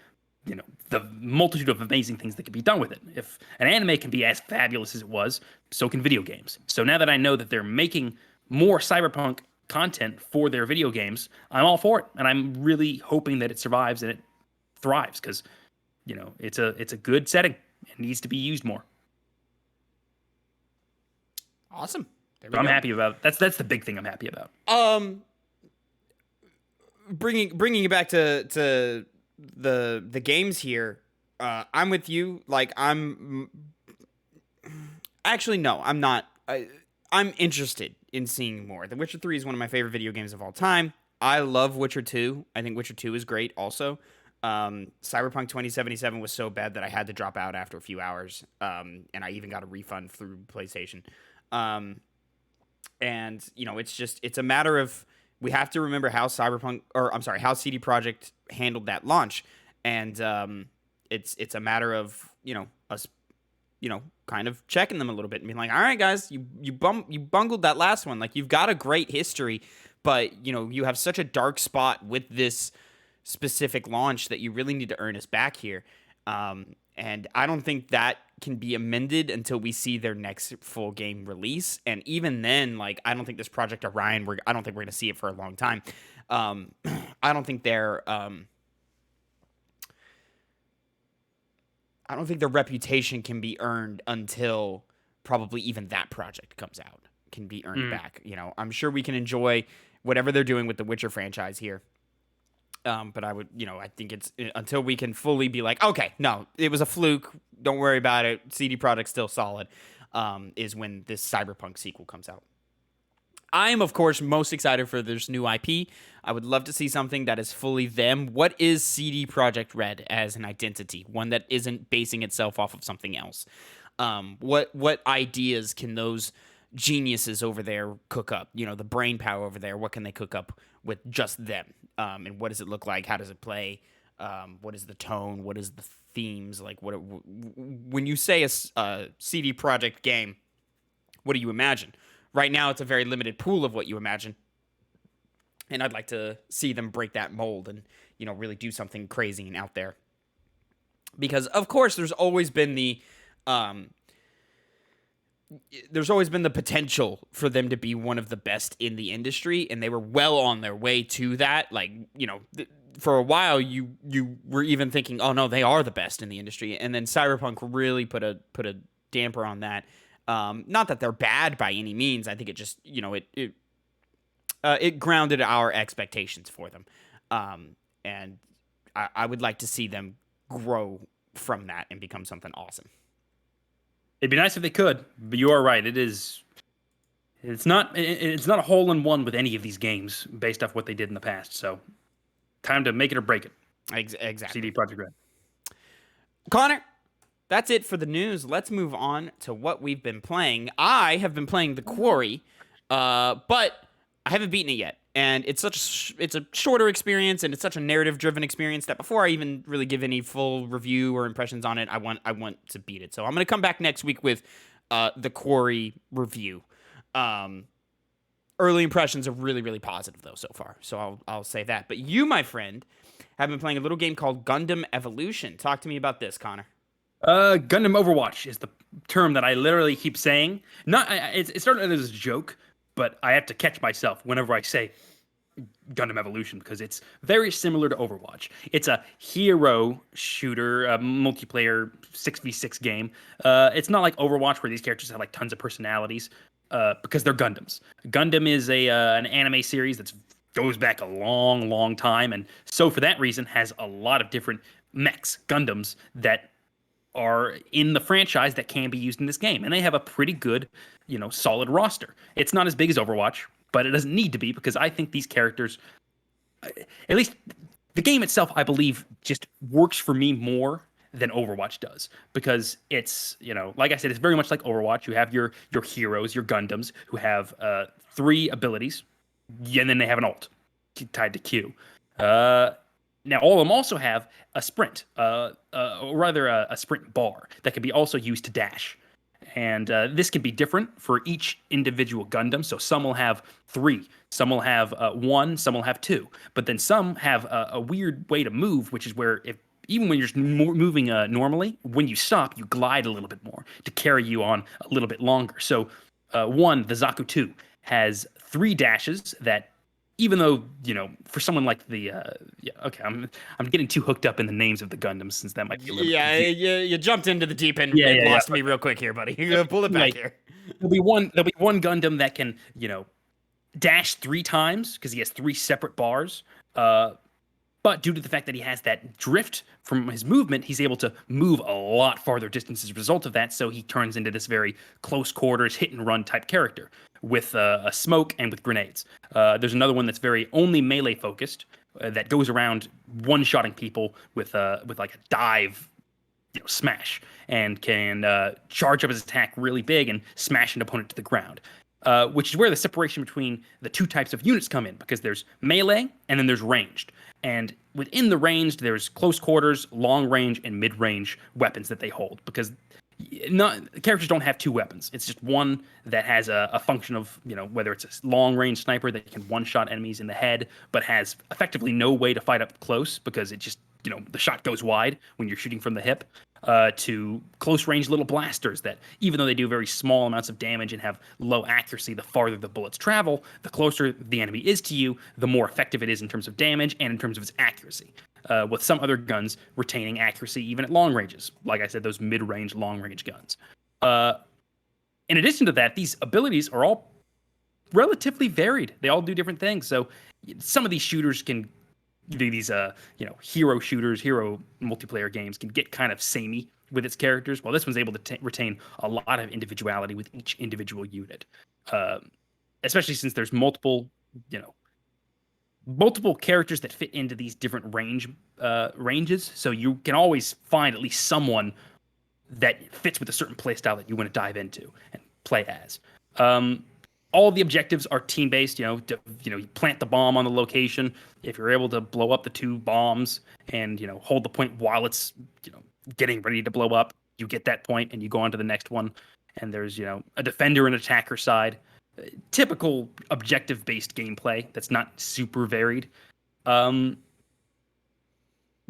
the multitude of amazing things that can be done with it. If an anime can be as fabulous as it was, so can video games. So now that I know that they're making more cyberpunk content for their video games, I'm all for it. And I'm really hoping that it survives and it thrives because, it's a good setting. It needs to be used more. Awesome. So I'm happy about it. That's the big thing I'm happy about. Bringing it back to the games here, I'm with you. Like, actually no, I'm not. I'm interested in seeing more. The Witcher 3 is one of my favorite video games of all time. I love Witcher 2. I think Witcher 2 is great also. Cyberpunk 2077 was so bad that I had to drop out after a few hours. And I even got a refund through PlayStation. And it's a matter of, we have to remember how how CD Projekt handled that launch. And, it's a matter of, us, kind of checking them a little bit and being like, all right, guys, you bungled that last one. Like, you've got a great history, but, you have such a dark spot with this specific launch that you really need to earn us back here. And I don't think that can be amended until we see their next full game release. And even then, like, I don't think this Project Orion, I don't think we're going to see it for a long time. I don't think their reputation can be earned until probably even that project comes out, can be earned back. I'm sure we can enjoy whatever they're doing with the Witcher franchise here. But I would, I think it's until we can fully be like, okay, no, it was a fluke. Don't worry about it. CD Projekt's still solid. Is when this Cyberpunk sequel comes out. I am, of course, most excited for this new IP. I would love to see something that is fully them. What is CD Projekt Red as an identity? One that isn't basing itself off of something else. What ideas can those geniuses over there cook up? The brain power over there. What can they cook up with just them? And what does it look like? How does it play? What is the tone? What is the themes? Like, when you say a CD Projekt game, what do you imagine? Right now, it's a very limited pool of what you imagine. And I'd like to see them break that mold and, really do something crazy and out there. Because, of course, there's always been the potential for them to be one of the best in the industry, and they were well on their way to that. Like, for a while, you were even thinking, oh no, they are the best in the industry, and then Cyberpunk really put a damper on that. Not that they're bad by any means. I think it just, it grounded our expectations for them, and I would like to see them grow from that and become something awesome. It'd be nice if they could, but you are right. It's not a hole in one with any of these games based off what they did in the past. So, time to make it or break it. Exactly. CD Projekt Red. Connor, that's it for the news. Let's move on to what we've been playing. I have been playing The Quarry, but I haven't beaten it yet. And it's a shorter experience, and it's such a narrative-driven experience that before I even really give any full review or impressions on it, I want to beat it. So I'm going to come back next week with The Quarry review. Early impressions are really, really positive, though, so far. So I'll say that. But you, my friend, have been playing a little game called Gundam Evolution. Talk to me about this, Connor. Gundam Overwatch is the term that I literally keep saying. It started as a joke, but I have to catch myself whenever I say Gundam Evolution because it's very similar to Overwatch. It's a hero shooter, a multiplayer 6v6 game. It's not like Overwatch where these characters have like tons of personalities because they're Gundams. Gundam is an anime series that goes back a long, long time, and so for that reason has a lot of different mechs, Gundams that are in the franchise that can be used in this game, and they have a pretty good, solid roster. It's not as big as Overwatch, but it doesn't need to be because I think these characters, at least the game itself, I believe, just works for me more than Overwatch does because it's, like I said, it's very much like Overwatch. You have your heroes, your Gundams, who have 3 abilities, and then they have an ult tied to Q. Now, all of them also have a sprint, or rather a sprint bar that can be also used to dash. And this can be different for each individual Gundam. So some will have 3, some will have 1, some will have 2. But then some have a weird way to move, which is where even when you're just moving normally, when you stop, you glide a little bit more to carry you on a little bit longer. So the Zaku 2 has 3 dashes that, even though, for someone like the okay, I'm getting too hooked up in the names of the Gundams since that might be a little you jumped into the deep end and lost me real quick here, buddy. You gotta pull it back here. There'll be one Gundam that can, dash 3 times because he has 3 separate bars. But due to the fact that he has that drift from his movement, he's able to move a lot farther distance as a result of that. So he turns into this very close quarters, hit and run type character with a smoke and with grenades. There's another one that's very only melee focused that goes around one-shotting people with like a dive, smash, and can charge up his attack really big and smash an opponent to the ground. Which is where the separation between the 2 types of units come in, because there's melee and then there's ranged. And within the ranged, there's close quarters, long range, and mid range weapons that they hold, because characters don't have 2 weapons. It's just one that has a function of, whether it's a long range sniper that can one-shot enemies in the head, but has effectively no way to fight up close because it just, the shot goes wide when you're shooting from the hip. To close range little blasters that, even though they do very small amounts of damage and have low accuracy, the farther the bullets travel, the closer the enemy is to you, the more effective it is in terms of damage and in terms of its accuracy. With some other guns retaining accuracy even at long ranges. Like I said, those mid-range, long-range guns. In addition to that, these abilities are all relatively varied. They all do different things. So some of these shooters can do these, hero shooters, hero multiplayer games can get kind of samey with its characters. Well, this one's able to retain a lot of individuality with each individual unit, especially since there's multiple characters that fit into these different ranges. So you can always find at least someone that fits with a certain playstyle that you want to dive into and play as. All the objectives are team-based. You plant the bomb on the location. If you're able to blow up the 2 bombs and hold the point while it's getting ready to blow up, you get that point and you go on to the next one. And there's a defender and attacker side. Typical objective-based gameplay that's not super varied. What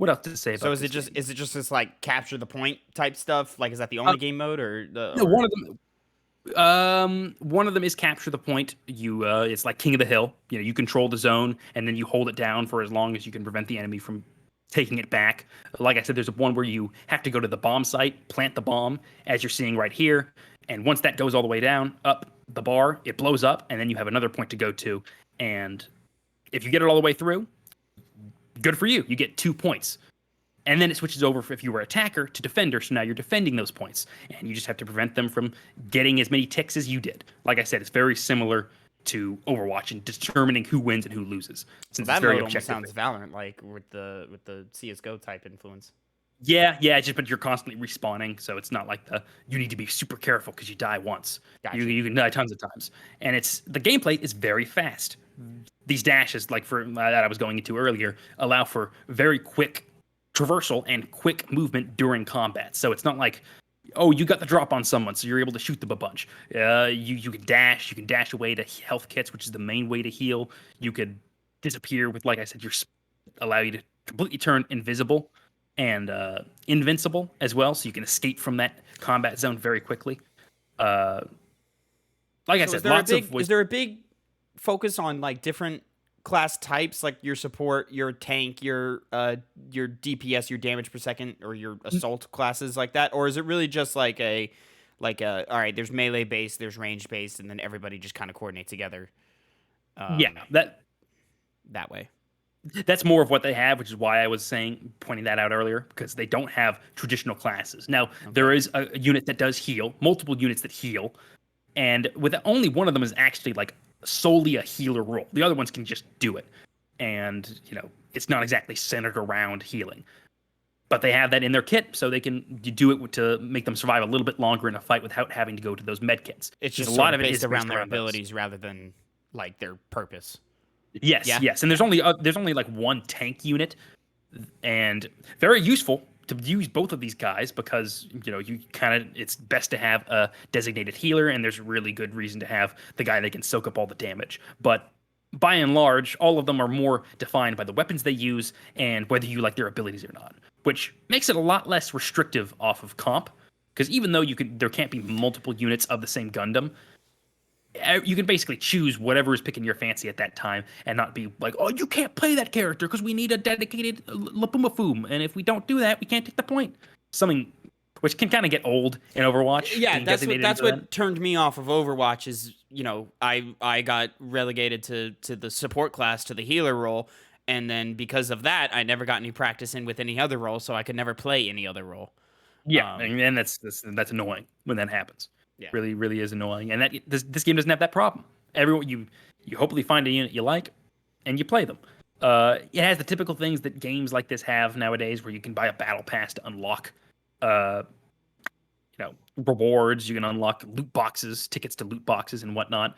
else to say about? So is it just this like capture the point type stuff? Like, is that the only game mode or the? No, one of them is capture the point. It's like King of the Hill. You control the zone and then you hold it down for as long as you can prevent the enemy from taking it back. Like I said, there's one where you have to go to the bomb site, plant the bomb, as you're seeing right here. And once that goes all the way down, up the bar, it blows up, and then you have another point to go to. And if you get it all the way through, good for you. You get 2 points. And then it switches over, if you were attacker, to defender. So now you're defending those points. And you just have to prevent them from getting as many ticks as you did. Like I said, it's very similar to Overwatch in determining who wins and who loses. Since That it's very mode almost objective. sounds Valorant, like with the CS:GO type influence. Yeah, but you're constantly respawning, so it's not like you need to be super careful because you die once. Gotcha. You can die tons of times. And the gameplay is very fast. These dashes, like for that I was going into earlier, allow for very quick traversal and quick movement during combat. So it's not like, oh, you got the drop on someone, so you're able to shoot them a bunch. You can dash away to health kits, which is the main way to heal. You could disappear with, like I said, allow you to completely turn invisible and invincible as well, so you can escape from that combat zone very quickly. Like I said, is there a big focus on like different class types, like your support, your tank, your DPS, your damage per second, or your assault classes like that, or is it really just like a all right, theres melee based, there's range based, and then everybody just kind of coordinates together? That way. That's more of what they have, which is why I was pointing that out earlier, because they don't have traditional classes. Now, there is a unit that does heal, multiple units that heal, and with only one of them is actually like solely a healer role. The other ones can just do it. And, it's not exactly centered around healing. But they have that in their kit, so they can do it to make them survive a little bit longer in a fight without having to go to those med kits. It's just a lot of it based is around their those. abilities rather than like their purpose. Yes, Yeah? yes, and there's only like one tank unit, and very useful to use both of these guys because you it's best to have a designated healer, and there's a really good reason to have the guy that can soak up all the damage. But by and large, all of them are more defined by the weapons they use and whether you like their abilities or not, which makes it a lot less restrictive off of comp. Because even though there can't be multiple units of the same Gundam, you can basically choose whatever is picking your fancy at that time and not be like, oh, you can't play that character because we need a dedicated Lapumafum, and if we don't do that, we can't take the point. Something which can kind of get old in Overwatch. Yeah, that's what turned me off of Overwatch is, I got relegated to the support class, to the healer role, and then because of that, I never got any practice in with any other role, so I could never play any other role. Yeah, and that's annoying when that happens. Yeah. Really, really is annoying. And that this game doesn't have that problem. Everyone you hopefully find a unit you like, and you play them. It has the typical things that games like this have nowadays, where you can buy a battle pass to unlock rewards. You can unlock loot boxes, tickets to loot boxes, and whatnot.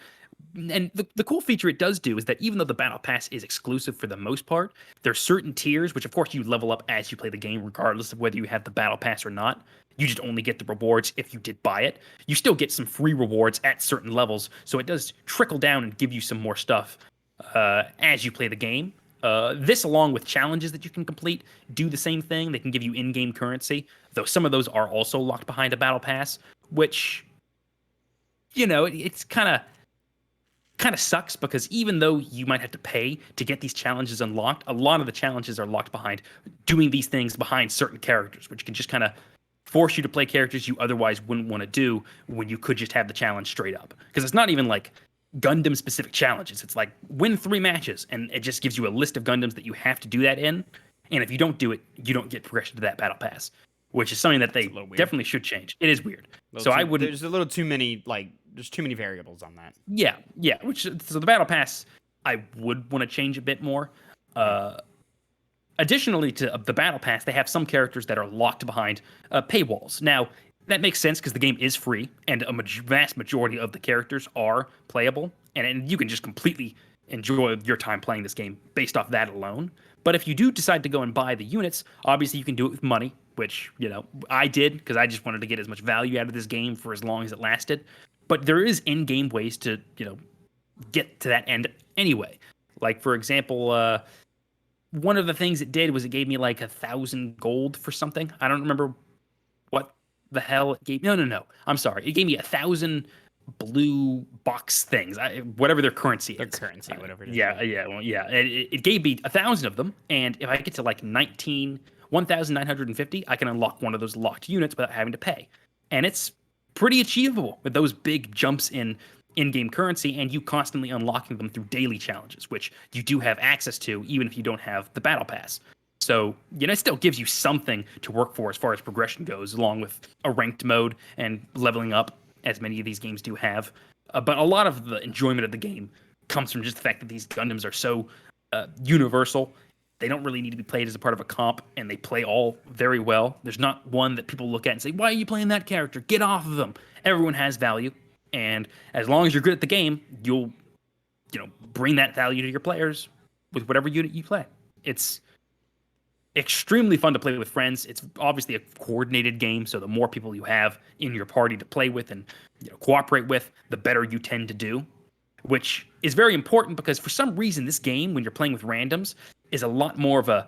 And the cool feature it does do is that even though the battle pass is exclusive for the most part, there's certain tiers, which of course you level up as you play the game, regardless of whether you have the battle pass or not. You just only get the rewards if you did buy it. You still get some free rewards at certain levels, so it does trickle down and give you some more stuff as you play the game. This, along with challenges that you can complete, do the same thing. They can give you in-game currency, though some of those are also locked behind a battle pass, which, it's kind of sucks because even though you might have to pay to get these challenges unlocked, a lot of the challenges are locked behind doing these things behind certain characters, which can just kind of force you to play characters you otherwise wouldn't want to do when you could just have the challenge straight up. Because it's not even like Gundam specific challenges. It's like win 3 matches, and it just gives you a list of Gundams that you have to do that in. And if you don't do it, you don't get progression to that battle pass, which is something that they definitely should change. It is weird. So I wouldn't. There's a little too many there's too many variables on that. Yeah. So the battle pass, I would want to change a bit more. Additionally to the battle pass, they have some characters that are locked behind paywalls. Now, that makes sense because the game is free, and a vast majority of the characters are playable, and you can just completely enjoy your time playing this game based off that alone. But if you do decide to go and buy the units, obviously you can do it with money, which, I did because I just wanted to get as much value out of this game for as long as it lasted. But there is in-game ways to, get to that end anyway. Like, for example, one of the things it did was it gave me like 1,000 gold for something. I don't remember what the hell it gave. No. I'm sorry. It gave me 1,000 blue box things, whatever their currency is. Their currency, whatever it is. Yeah. It gave me 1,000 of them, and if I get to like 1,950, I can unlock one of those locked units without having to pay. And it's pretty achievable with those big jumps in-game currency, and you constantly unlocking them through daily challenges, which you do have access to even if you don't have the battle pass. So, it still gives you something to work for as far as progression goes, along with a ranked mode and leveling up, as many of these games do have. But a lot of the enjoyment of the game comes from just the fact that these Gundams are so universal. They don't really need to be played as a part of a comp, and they play all very well. There's not one that people look at and say, why are you playing that character? Get off of them. Everyone has value. And as long as you're good at the game, you'll, bring that value to your players with whatever unit you play. It's extremely fun to play with friends. It's obviously a coordinated game, so the more people you have in your party to play with and cooperate with, the better you tend to do, which is very important because for some reason this game, when you're playing with randoms, is a lot more of a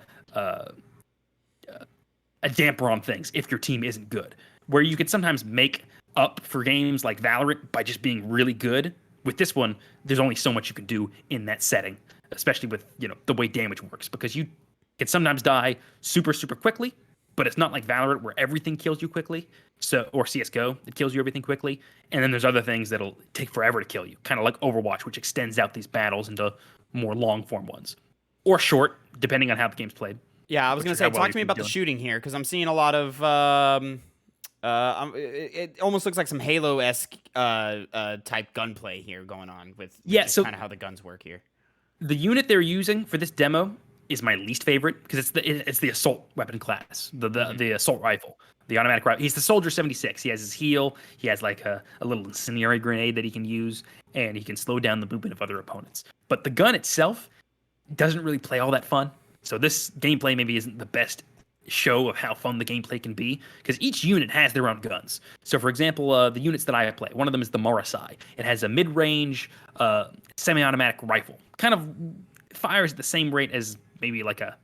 damper on things if your team isn't good, where you can sometimes make up for games like Valorant by just being really good. With this one, there's only so much you can do in that setting, especially with the way damage works, because you can sometimes die super quickly, but it's not like Valorant where everything kills you quickly. Or CS:GO, it kills you everything quickly, and then there's other things that'll take forever to kill you, kind of like Overwatch, which extends out these battles into more long form ones. or short, depending on how the game's played. Yeah, I was gonna say, talk to me about the shooting here, because I'm seeing a lot of it almost looks like some Halo-esque type gunplay here going on with so kind of how the guns work here. the unit they're using for this demo is my least favorite because it's the assault weapon class, the assault rifle, the automatic rifle. He's the Soldier 76. He has his heal. He has like a little incendiary grenade that he can use, and he can slow down the movement of other opponents. But the gun itself doesn't really play all that fun. So this gameplay maybe isn't the best show of how fun the gameplay can be, because each unit has their own guns. So for example, the units that I play, one of them is the Morasai. It has a mid-range semi-automatic rifle. Kind of fires at the same rate as maybe like a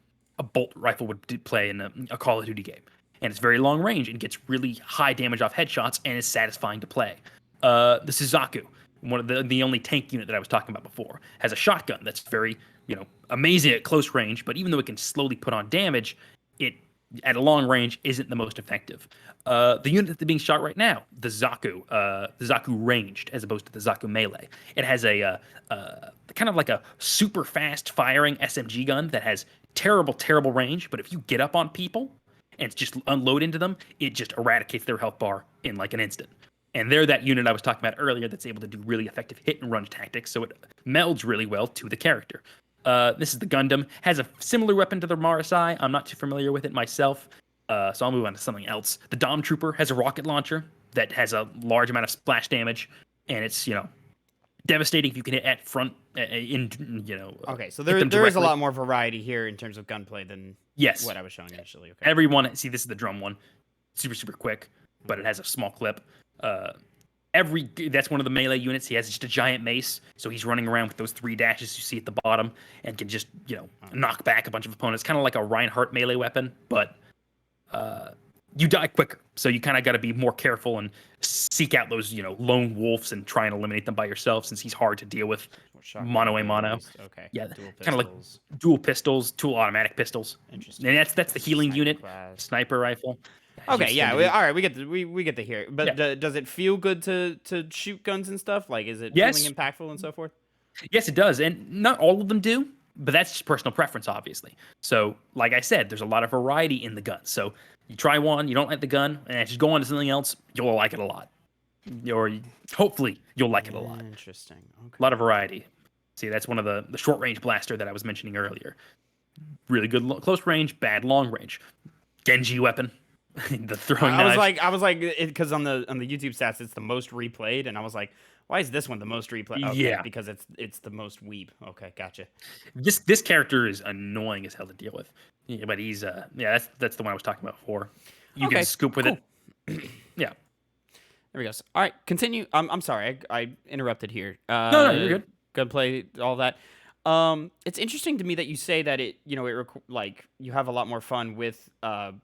bolt rifle would play in a Call of Duty game. And it's very long range and gets really high damage off headshots and is satisfying to play. The Suzaku, one of the only tank unit that I was talking about before, has a shotgun that's very, amazing at close range, but even though it can slowly put on damage, it at a long range isn't the most effective. The unit that's being shot right now, the Zaku ranged as opposed to the Zaku melee. It has a kind of like a super fast firing SMG gun that has terrible range, but if you get up on people and just unload into them, it just eradicates their health bar in like an instant. And they're that unit I was talking about earlier that's able to do really effective hit and run tactics, so it melds really well to the character. This is the Gundam. Has a similar weapon to the Marasai. I'm not too familiar with it myself, so I'll move on to something else. The Dom Trooper has a rocket launcher that has a large amount of splash damage, and it's devastating if you can hit at front. Okay, so there is a lot more variety here in terms of gunplay than what I was showing initially. Okay. Everyone, see, this is the drum one, super quick, but it has a small clip. That's one of the melee units. He has just a giant mace, so he's running around with those 3 dashes you see at the bottom and can just knock back a bunch of opponents. Kind of like a Reinhardt melee weapon, but you die quicker, so you kind of got to be more careful and seek out those lone wolves and try and eliminate them by yourself, since he's hard to deal with mono a mono. Okay. Yeah, kind of like dual pistols, dual automatic pistols. Interesting. And that's the healing unit, class. Sniper rifle. Okay, yeah, all right, we get to hear it. But does it feel good to shoot guns and stuff? Like, is it feeling impactful and so forth? Yes, it does, and not all of them do, but that's just personal preference, obviously. So, like I said, there's a lot of variety in the gun. So you try one, you don't like the gun, and just go on to something else, you'll like it a lot. Or hopefully you'll like it a lot. Interesting. Okay. A lot of variety. See, that's one of the short range blaster that I was mentioning earlier. Really good close range, bad long range. Genji weapon. The throwing knife. I was like, because on the YouTube stats it's the most replayed, and I was like, why is this one the most replayed? Okay, yeah, because it's the most weeb. Okay, gotcha. This character is annoying as hell to deal with. Yeah, but he's that's the one I was talking about before. You can scoop with it. Yeah. There we go. All right, continue. I'm sorry, I interrupted here. No, you're good. Gunplay, all that. It's interesting to me that you say that like you have a lot more fun with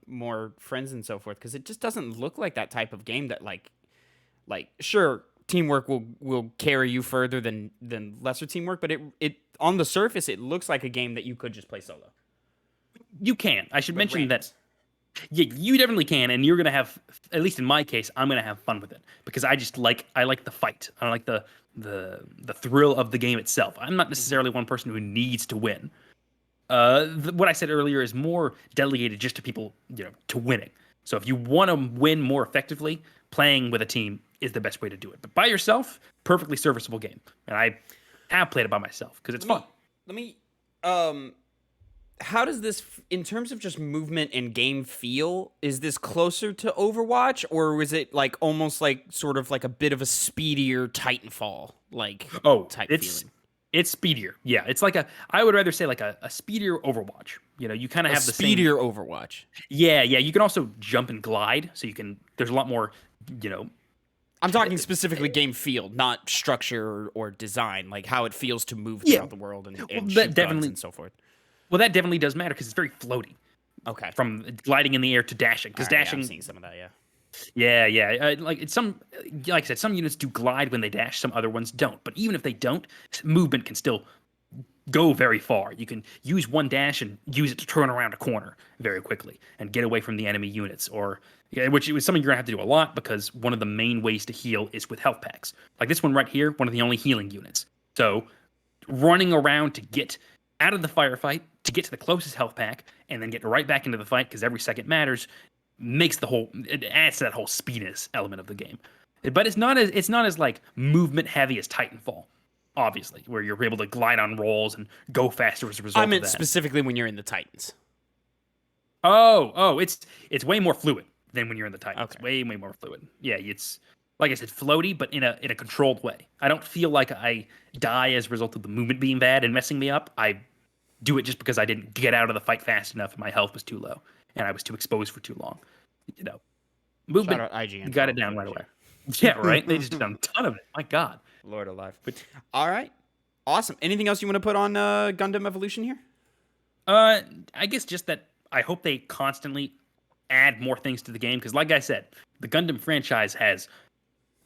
more friends and so forth, because it just doesn't look like that type of game that like sure, teamwork will carry you further than lesser teamwork, but it on the surface it looks like a game that you could just play solo. You can. I should mention that. Yeah, you definitely can, and you're gonna have, at least in my case, I'm gonna have fun with it because I like the fight. I like the thrill of the game itself. I'm not necessarily one person who needs to win. What I said earlier is more delegated just to people, to winning. So if you want to win more effectively, playing with a team is the best way to do it. But by yourself, perfectly serviceable game. And I have played it by myself because it's fun. How does this, in terms of just movement and game feel, is this closer to Overwatch, or is it like almost like sort of like a bit of a speedier Titanfall type feeling? It's speedier. Yeah, it's like I would rather say like a speedier Overwatch. You kind of have the speedier Overwatch. Yeah. You can also jump and glide, so there's a lot more. I'm talking specifically game feel, not structure or design, like how it feels to move throughout the world and shoot guns and so forth. Well, that definitely does matter because it's very floaty. Okay. From gliding in the air to dashing, because dashing. Yeah, I'm seeing some of that. Yeah. Yeah. Like I said, some units do glide when they dash, some other ones don't. But even if they don't, movement can still go very far. You can use one dash and use it to turn around a corner very quickly and get away from the enemy units, which is something you're gonna have to do a lot because one of the main ways to heal is with health packs. Like this one right here, one of the only healing units. So running around to get out of the firefight to get to the closest health pack and then get right back into the fight because every second matters, it adds to that whole speediness element of the game. But it's not as like movement heavy as Titanfall, obviously, where you're able to glide on rolls and go faster as a result. I meant of that. specifically when you're in the Titans. Oh, it's way more fluid than when you're in the Titans. Okay. Way more fluid. Yeah, it's like I said, floaty, but in a controlled way. I don't feel like I die as a result of the movement being bad and messing me up. I do it just because I didn't get out of the fight fast enough and my health was too low and I was too exposed for too long. Movement. Shout out IGN. Got it down right away. Yeah, right. They just done a ton of it. My God. Lord alive. All right. Awesome. Anything else you want to put on Gundam Evolution here? I guess just that I hope they constantly add more things to the game because, like I said, the Gundam franchise has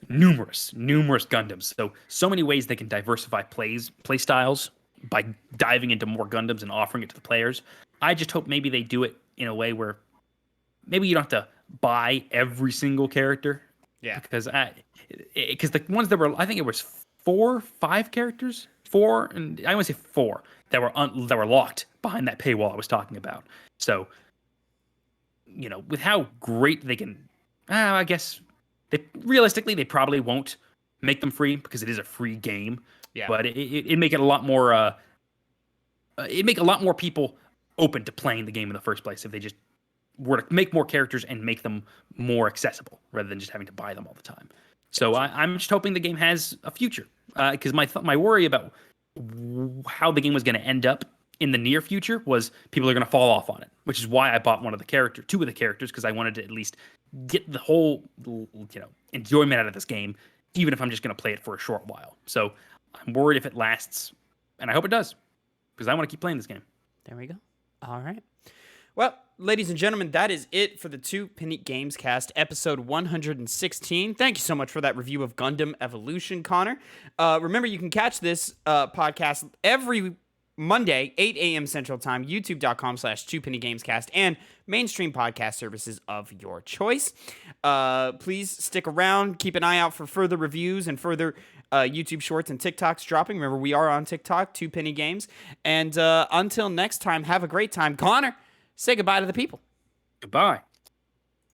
numerous Gundams. So many ways they can diversify play styles by diving into more Gundams and offering it to the players. I just hope maybe they do it in a way where maybe you don't have to buy every single character. Yeah. Because the ones that were, I think it was 5 characters, and I want to say 4 that were locked behind that paywall I was talking about. So, with how great they can, I guess realistically they probably won't make them free because it is a free game. Yeah. But it make it a lot more. It'd make a lot more people open to playing the game in the first place if they just were to make more characters and make them more accessible rather than just having to buy them all the time. So I'm just hoping the game has a future because my worry about how the game was going to end up in the near future was people are going to fall off on it, which is why I bought two of the characters because I wanted to at least get the whole enjoyment out of this game, even if I'm just going to play it for a short while. So I'm worried if it lasts, and I hope it does because I want to keep playing this game. There we go. All right. Well, ladies and gentlemen, that is it for the Two Penny Gamescast, episode 116. Thank you so much for that review of Gundam Evolution, Connor. Remember, you can catch this podcast every Monday, 8 a.m. Central Time, youtube.com/2pennygamescast, and mainstream podcast services of your choice. Please stick around. Keep an eye out for further reviews and further YouTube shorts and TikToks dropping. Remember, we are on TikTok, 2 Penny Games. And until next time, have a great time. Connor, say goodbye to the people. Goodbye.